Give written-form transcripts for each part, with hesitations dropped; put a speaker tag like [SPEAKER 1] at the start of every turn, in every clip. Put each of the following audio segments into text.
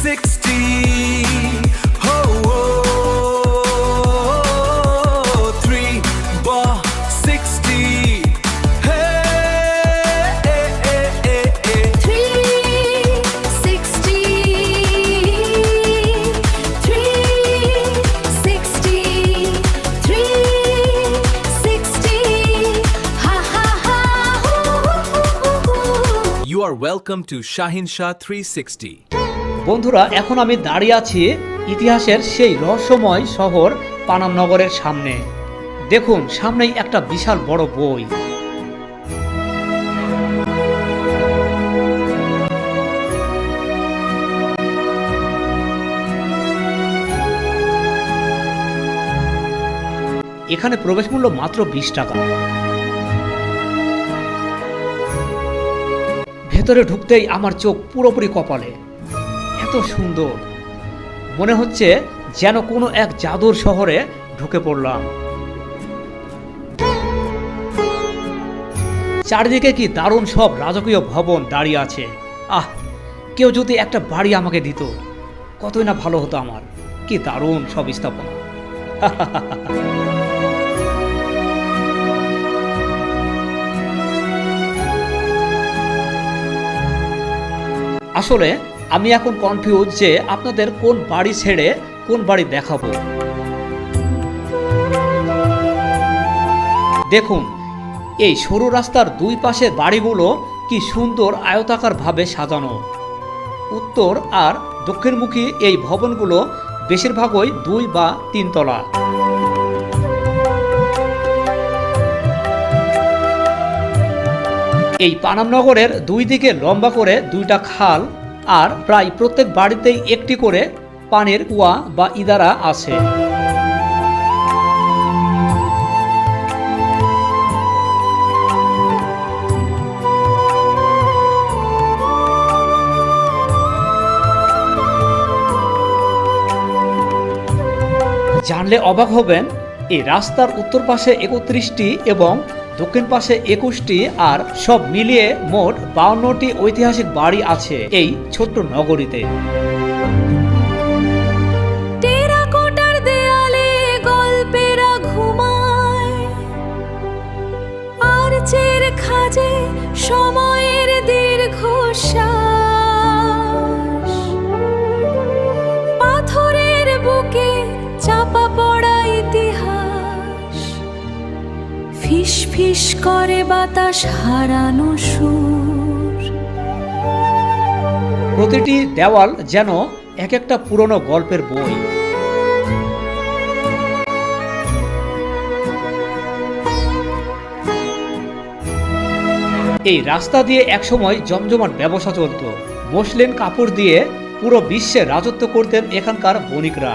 [SPEAKER 1] 360. Oh, oh, 360. Hey, hey, hey, hey, hey.
[SPEAKER 2] 360. 360. 360. Ha ha ha.
[SPEAKER 1] You are welcome to Shahin Shah 360.
[SPEAKER 3] বন্ধুরা, এখন আমি দাঁড়িয়ে আছি ইতিহাসের সেই রহস্যময় শহর পানাম নগরের সামনে। দেখুন, সামনেই একটা বিশাল বড় বই। এখানে প্রবেশ মূল্য মাত্র 20 টাকা। ভেতরে ঢুকতেই আমার চোখ পুরোপুরি কপালে। এত সুন্দর, মনে হচ্ছে যেন কোনো এক জাদুর শহরে ঢুকে পড়লাম। চারিদিকে কি দারুণ সব রাজকীয় ভবন দাঁড়িয়ে আছে। আহ, কেউ যদি একটা বাড়ি আমাকে দিত, কতই না ভালো হতো আমার। কি দারুণ সব স্থাপনা। আসলে আমি এখন কনফিউজ যে আপনাদের কোন বাড়ি ছেড়ে কোন বাড়ি দেখাবো। দেখুন, এই সরু রাস্তার দুই পাশে বাড়িগুলো কি সুন্দর আয়তাকার ভাবে সাজানো। উত্তর আর দক্ষিণমুখী এই ভবনগুলো বেশিরভাগই 2 বা 3 তলা। এই পানাম নগরের দুই দিকে লম্বা করে 2টা খাল, আর প্রায় প্রত্যেক বাড়িতেই একটি করে পানির কুয়া বা ইদারা আছে। জানলে অবাক হবেন, এই রাস্তার উত্তর পাশে 31টি এবং দক্ষিণ পাশে 21টি, আর সব মিলিয়ে মোট 52টি ঐতিহাসিক বাড়ি আছে এই ছোট্ট নগরীতে।
[SPEAKER 2] টেরাকোটার দেয়ালে গল্পেরা ঘুমায়, আর্চের খাজে সময়ের দীর্ঘশ্বাস, পাথরের বুকে চাপা পড়া ইতিহাস, ফিস ফিস করে বাতাস হারানো সুর।
[SPEAKER 3] প্রতিটি দেওয়াল যেন এক একটা পুরনো গল্পের বই। এই রাস্তা দিয়ে একসময় জমজমাট ব্যবসা চলত। মসলিন কাপড় দিয়ে পুরো বিশ্বে রাজত্ব করতেন এখানকার বণিকরা।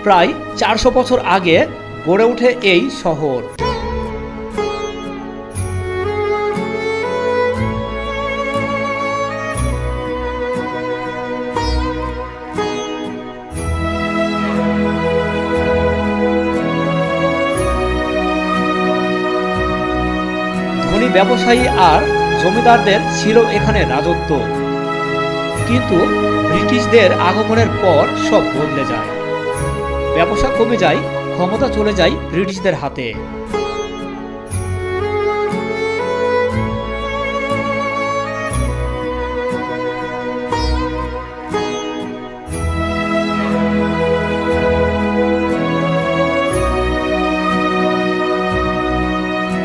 [SPEAKER 3] প্রায় 400 বছর আগে গড়ে ওঠে এই শহর। ধনী ব্যবসায়ী আর জমিদারদের ছিল এখানে রাজত্ব, কিন্তু ব্রিটিশদের আগমনের পর সব বদলে যায়। ব্যবসা কমে যায়, ক্ষমতা চলে যায় ব্রিটিশদের হাতে।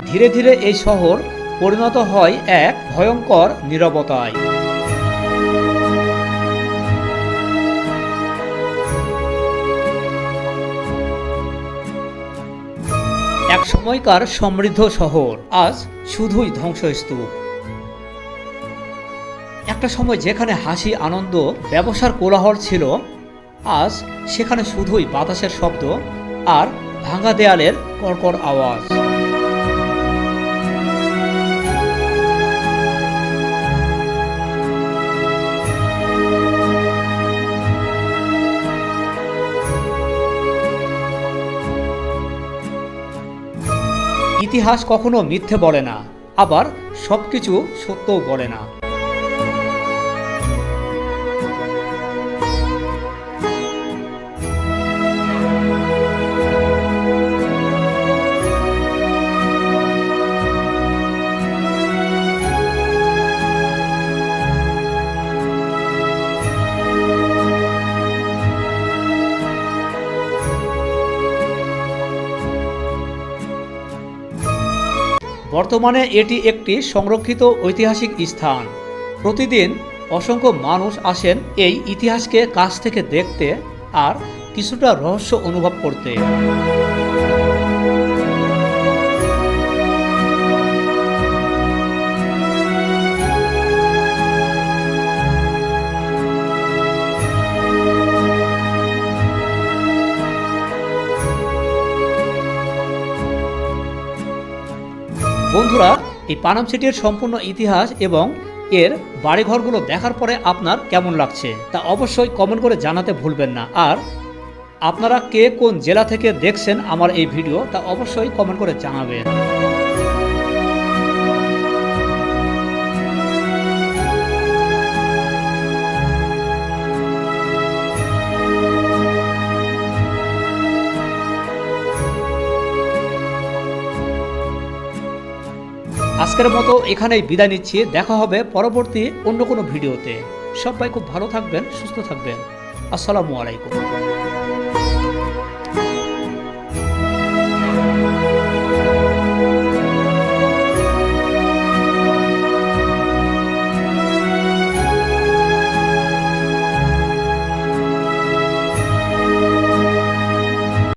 [SPEAKER 3] ধীরে ধীরে এই শহর পরিণত হয় এক ভয়ঙ্কর নীরবতায়। এক সময়কার সমৃদ্ধ শহর আজ শুধুই ধ্বংসস্তূপ। একটা সময় যেখানে হাসি, আনন্দ, ব্যবসার কোলাহল ছিল, আজ সেখানে শুধুই বাতাসের শব্দ আর ভাঙা দেয়ালের কড়কড় আওয়াজ। ইতিহাস কখনো মিথ্যে বলে না, আবার সবকিছু সত্যও বলে না। বর্তমানে এটি একটি সংরক্ষিত ঐতিহাসিক স্থান। প্রতিদিন অসংখ্য মানুষ আসেন এই ইতিহাসকে কাছ থেকে দেখতে আর কিছুটা রহস্য অনুভব করতে। বন্ধুরা, এই পানাম সিটির সম্পূর্ণ ইতিহাস এবং এর বাড়িঘরগুলো দেখার পরে আপনার কেমন লাগছে তা অবশ্যই কমেন্ট করে জানাতে ভুলবেন না। আর আপনারা কে কোন জেলা থেকে দেখছেন আমার এই ভিডিও তা অবশ্যই কমেন্ট করে জানাবেন। আজকের মতো এখানেই বিদায় নিচ্ছি। দেখা হবে পরবর্তী অন্য কোনো ভিডিওতে। সবাই খুব ভালো থাকবেন, সুস্থ থাকবেন। আসসালামু আলাইকুম।